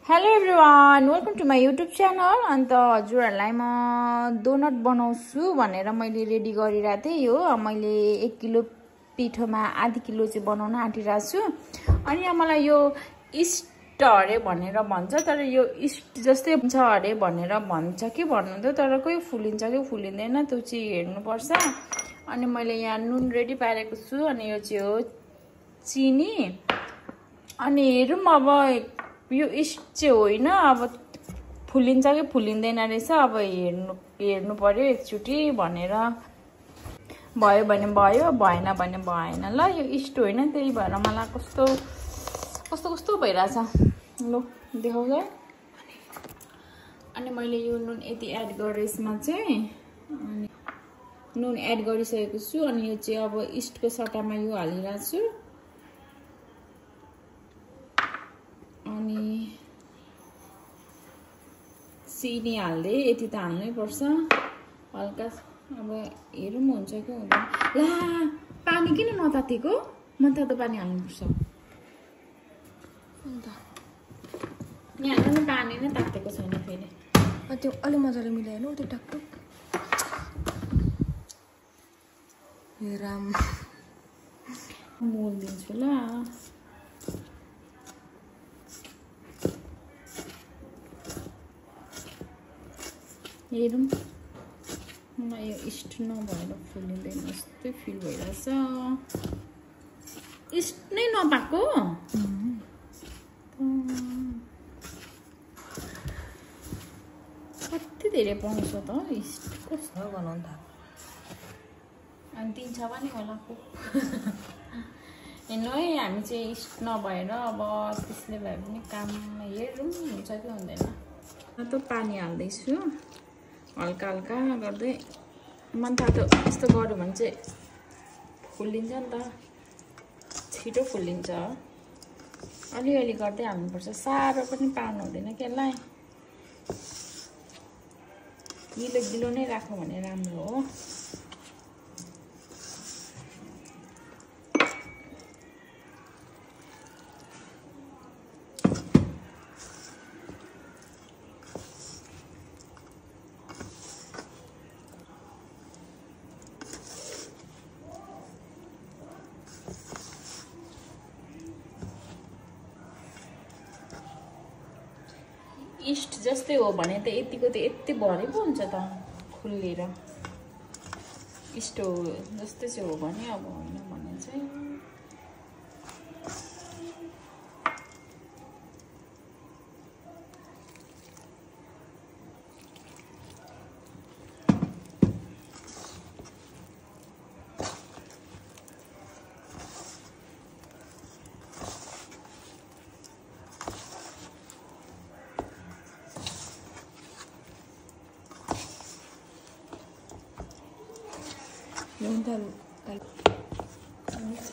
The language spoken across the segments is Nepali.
Hello everyone, welcome to my YouTube channel. अन्त हजुरहरूलाई म डोनट बनाउँछु भनेर मैले रेडी गरिरहेको थिएँ। यो मैले 1 किलो पिठोमा आधी किलो चाहिँ बनाउन आँटिरहेको छु। अनि यहाँ मलाई यो इस्ट अरे भनेर भन्छ, तर यो इस्ट जस्तै हुन्छ अरे भनेर भन्छ कि भन्नुहुन्थ्यो, तर कोही फुलिन्छ कि फुलिँदैन त्यो चाहिँ हेर्नुपर्छ। अनि मैले यहाँ नुन रेडी पारेको छु। अनि यो चाहिँ हो चिनी। अनि हेरौँ अब यो इस्ट चाहिँ होइन, अब फुलिन्छ कि फुलिँदैन रहेछ। अब हेर्नु पर्यो एकचोटि भनेर। भयो भने भयो, भएन भने भएन। ल यो इस्ट होइन, त्यही भएर मलाई कस्तो कस्तो कस्तो भइरहेछ। ल देखाउँछ। अनि मैले यो नुन यति एड गरेँ यसमा चाहिँ। अनि नुन एड गरिसकेको छु। अनि यो चाहिँ अब इस्टको सट्टामा यो हालिरहेको छु। अनि चिनी हाल्दै यति त हाल्नै पर्छ हल्का। अब हेरौँ हुन्छ कि हुँदैन। ला पानी किन नतातेको? मनतातो पानी हाल्नुपर्छ। अन्त यहाँ हेर्नु पानी नै तातेको छैन फेरि। त्यो अलि मजाले मिलाएन त्यो टकटक। राम मोल दिन्छु ल। हेरौँ। मलाई यो इस्ट नभएर फुलिँदैन जस्तै फिल भइरहेछ। इस्ट नै नपाएको कति धेरै पाउँछ त इस्ट। कस्तो बनाउनु त? अनि दिन्छ पनि होला को। हेर्नु है, हामी चाहिँ इस्ट नभएर अब त्यसले भए पनि काम हेरौँ हुन्छ कि हुँदैन। त पानी हाल्दैछु हल्का हल्का गर्दै। मनतातो यस्तो गऱ्यो भने चाहिँ फुलिन्छ नि त, छिटो फुलिन्छ। अलिअलि गर्दै हाल्नुपर्छ, साह्रो पनि पार्नु हुँदैन कि यसलाई। गिलो गिलो नै राख्नु भने राम्रो हो। इस्ट जस्तै हो भने त यतिको त यति भरे पो हुन्छ त खुलेर। इस्ट हो जस्तै चाहिँ हो भने, अब होइन भने चाहिँ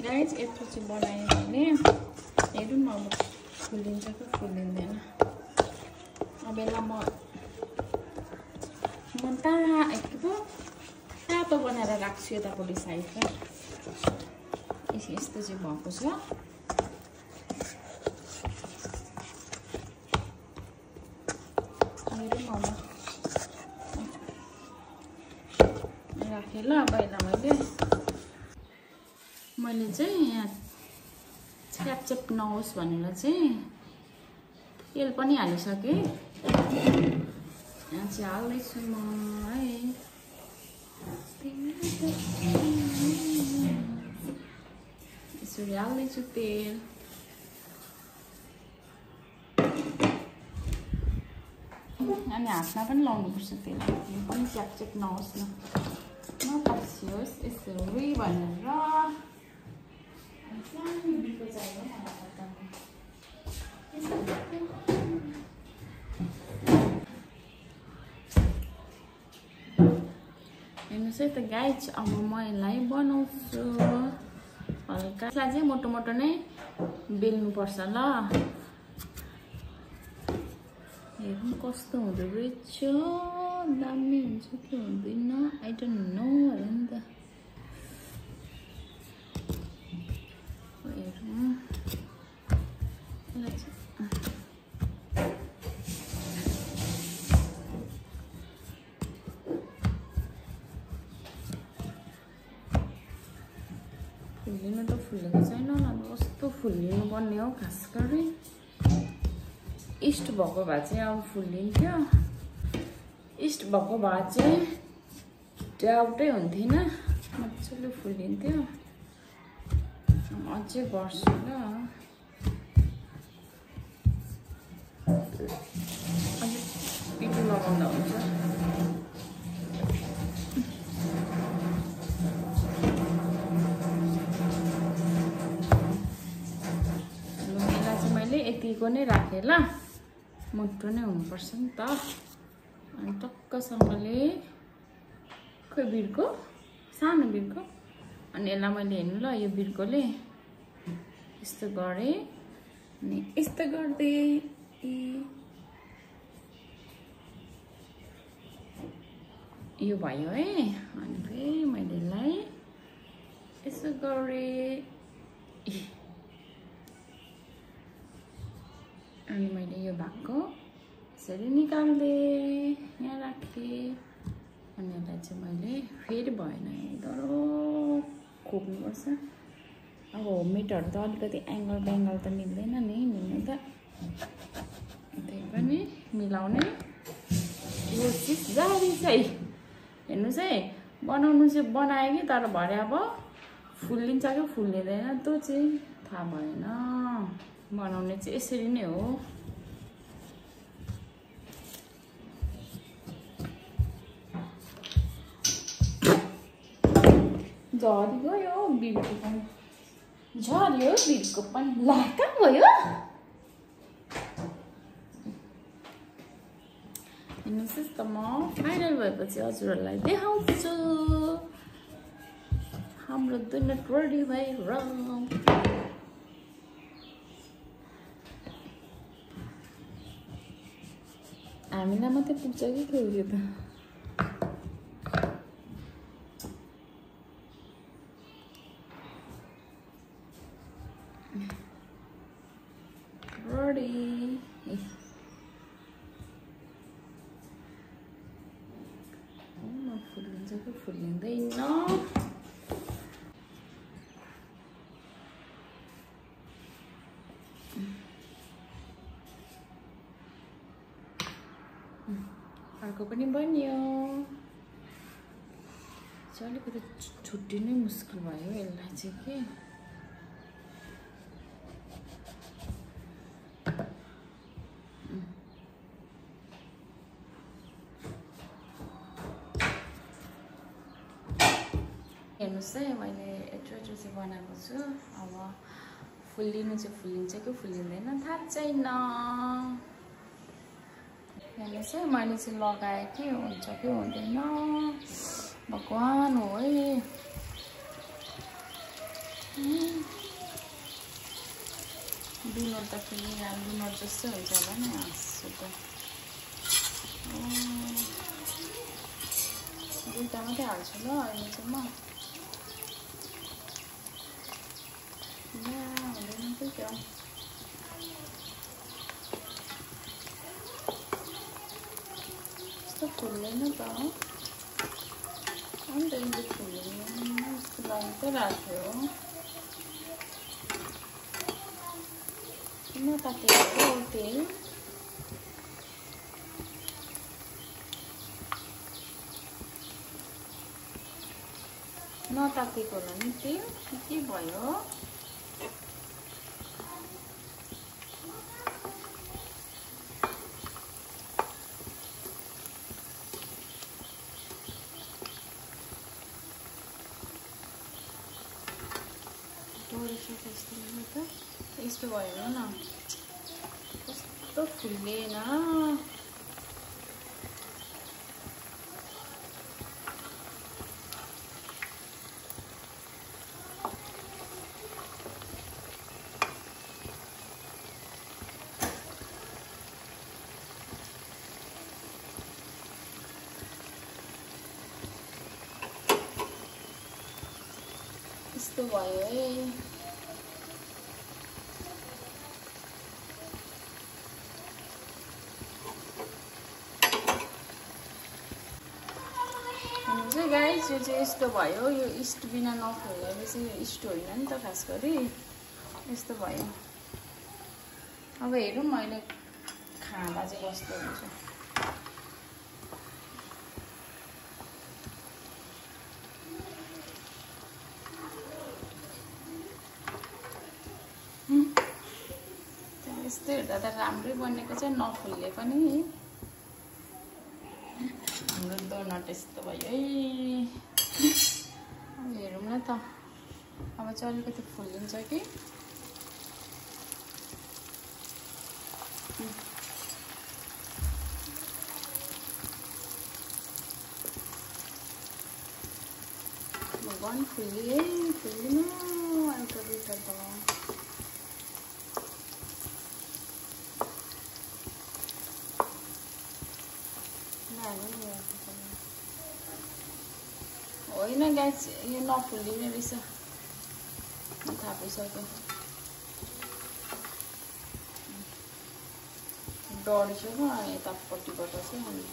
गाइस यत्रो चाहिँ बनायो भने हेरौँ अब फुलिन्छ कि फुलिँदैन। अब यसलाई म तातो बनाएर राख्छु यतापट्टि साइडमा। यस्तो चाहिँ भएको छ। हेरौँ अब राखेँ ल। अब यसलाई मैले चाहिँ यहाँ च्यापच्याप नहोस् भनेर चाहिँ तेल पनि हालिसकेँ। यहाँ चाहिँ हाल्दैछु म है। यसरी हाल्दैछु तेल। अनि हातमा पनि लाउनुपर्छ तेल, पनि च्यापच्याप नहोस् न, नपसियोस् यसरी भनेर। हेर्नुहोस् है त गाइस, अब म यसलाई बनाउँछु हल्का। यसलाई चाहिँ मोटो मोटो नै बेल्नुपर्छ ल। हेरौँ कस्तो हुँदो रहेछ, दामी हुन्छ कि हुँदैन आई डोन्ट नो अरे नि त। हेरौँ फुल्लिनु पर्ने हो खास गरी इस्ट भएको भए चाहिँ अब फुल्लिन्थ्यो इस्ट भएको भए चाहिँ डाउटै हुन्थेन मजाले फुल्लिन्थ्यो अझै गर्छु ल अझै पिठो लगाउँदा हुन्छ नुनिलाई चाहिँ मैले यतिको नै राखेँ ल मोटो नै हुनुपर्छ नि त अनि टक्कसँगले खोइ बिर्को सानो बिर्को अनि यसलाई मैले हेर्नु ल यो बिर्कोले यस्तो गरेँ अनि यस्तो गर्दै यो भयो है अनि फेरि मैले यसलाई यसो गरेँ अनि मैले यो भागको यसरी निकाल्देँ यहाँ राखेँ अनि यसलाई चाहिँ मैले फेरि भएन डह्रो खोप्नुपर्छ अब होममेडहरू त अलिकति एङ्गल बेङ्गल त मिल्दैन नि मिल्नु त त्यही पनि मिलाउने कोसिस जारी चाहिँ हेर्नुहोस् है बनाउनु चाहिँ बनाएँ कि तर भरे अब फुल्लिन्छ कि फुल्लिँदैन त्यो चाहिँ थाहा भएन बनाउने चाहिँ यसरी नै हो झरी गयो बिर्को पनि झर्यो बिर्को पनि ला कहाँ गयो हेर्नुहोस् त म फाइनल भएपछि हजुरहरूलाई देखाउँछु हाम्रो दुनट रेडी भएर हामीलाई मात्रै पुग्छ कि त्यो यो त रेडी फुल्लिन्छ कि फुल्लिँदैन अर्को पनि बन्यो चाहिँ अलिकति छुट्टिनै मुस्किल भयो यसलाई चाहिँ के हेर्नुहोस् है मैले यत्रो चाहिँ बनाएको छु अब फुल्लिनु चाहिँ फुल्लिन्छ कि फुल्लिँदैन थाहा छैन हेर्नुहोस् है मैले चाहिँ लगाएँ कि हुन्छ कि हुँदैन भगवान् हो है डुनर त फेरि डुनर जस्तै हुन्छ होला नि हाँस्छु त दुईवटा मात्रै हाल्छु ल अहिले चाहिँ म हुँदैन कि क्या यस्तो फुल्दैन त अन्त यसले फुल्दैन यस्तो लागि त राख्यो नताकेको तेल नताकेको होला नि तेल के भयो यस्तो भयो न कस्तो फुल्लेन यस्तो भयो है गाइस यो चाहिँ यस्तो भयो यो इस्ट बिना नफुलेर चाहिँ इस्ट होइन नि त खास गरी यस्तो भयो अब हेरौँ मैले खाँदा चाहिँ कस्तो हुन्छ यस्तो हेर्दा त राम्रै बनेको चाहिँ नफुल्ले पनि हाम्रो डोनट यस्तो भयो है हेरौँ न त अब चाहिँ अलिकति फुलिन्छ कि भगवान फुल्ली फुल्लिनु अन्त दुईटा त होइन ग्यास यो नफुल्लिने रहेछ थाहा पाइसक्यो डढ्छु म यतापट्टिबाट चाहिँ अनि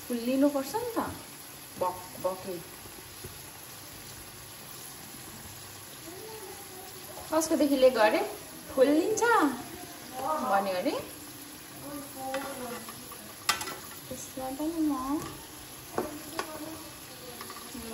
फुल्लिनुपर्छ नि त बकै कसकोदेखि लिएको अरे फुल्लिन्छ भन्यो अरे त्यसलाई पनि म ल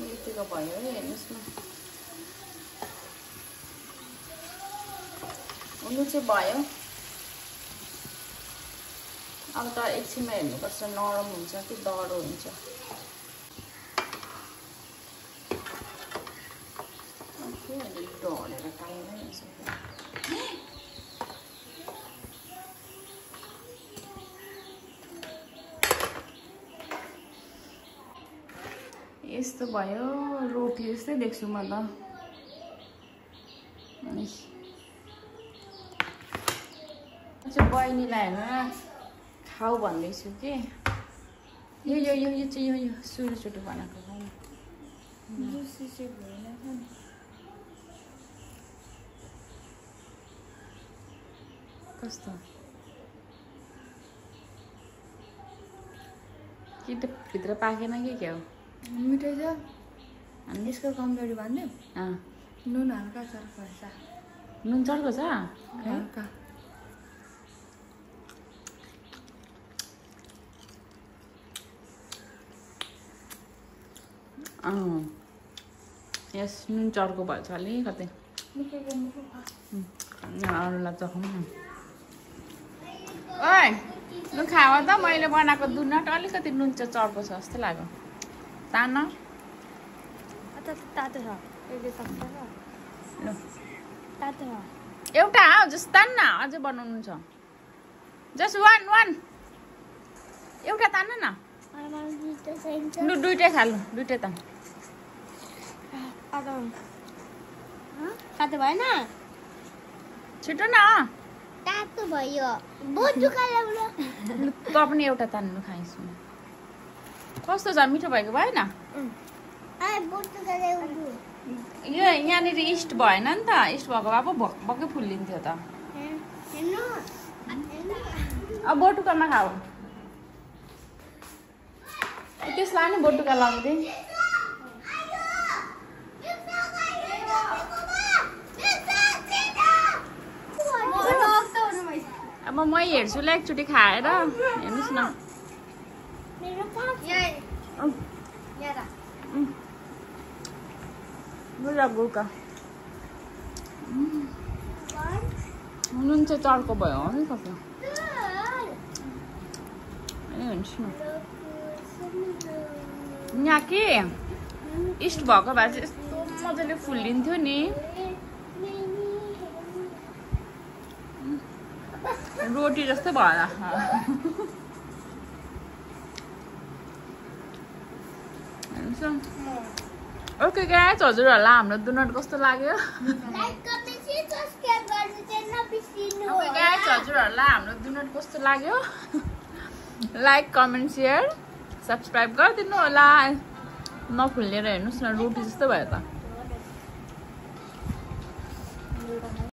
यतिको भयो है हेर्नुहोस् न हुनु चाहिँ भयो अब त एकछिनमा हेर्नुपर्छ नरम हुन्छ कि डढो हुन्छ ढलेर कालो हुन्छ यस्तो भयो रोटी जस्तै देख्छु म त बहिनीलाई होइन खाऊ भन्दैछु कि यो चाहिँ यो सुरुचोटो बनाएको कस्तो कि त भित्र पाकेन कि क्या हो मिठो छ अनि यसको कमजोरी भन्दै नुन हल्का चर्को छ नुन चर्को छ हल्का यस नुन चर्को भएछ अलिकति अरूलाई चखाउँ न ओइ लु खाऊ त मैले बनाएको डोनट अलिकति नुन चाहिँ चर्को छ जस्तो लाग्यो तान तातो छ ल तातो एउटा जस्तो तान न अझै बनाउनु छ जस्ट वान एउटा तान न लु दुइटै खालु दुइटै तान तातो भएन छिटो न तातो भयो बहुत दुखायो त पनि एउटा तान्नु खाइछु कस्तो छ मिठो भएको भएन यो यहाँनिर इस्ट भएन नि त इस्ट भएको भए पो भक्कै फुल्लिन्थ्यो त अब बोटुकामा खाऊ त्यसलाई नि बोटुका लगाउँदै अब म हेर्छु ल एकचोटि खाएर हेर्नुहोस् न गुका नुन चाहिँ चर्को भयो हो नि सक्यो हेर्नुहोस् न यहाँ के इस्ट भएको भए चाहिँ यस्तो मजाले फुल्लिन्थ्यो नि रोटी जस्तो भयो ओके गाइस हजुरहरूलाई हाम्रो डोनट कस्तो लाग्यो गाइस हजुरहरूलाई हाम्रो डोनट कस्तो लाग्यो लाइक कमेन्ट सेयर सब्सक्राइब गरिदिनु होला नखुलेर हेर्नुहोस् न रोटी जस्तो भयो त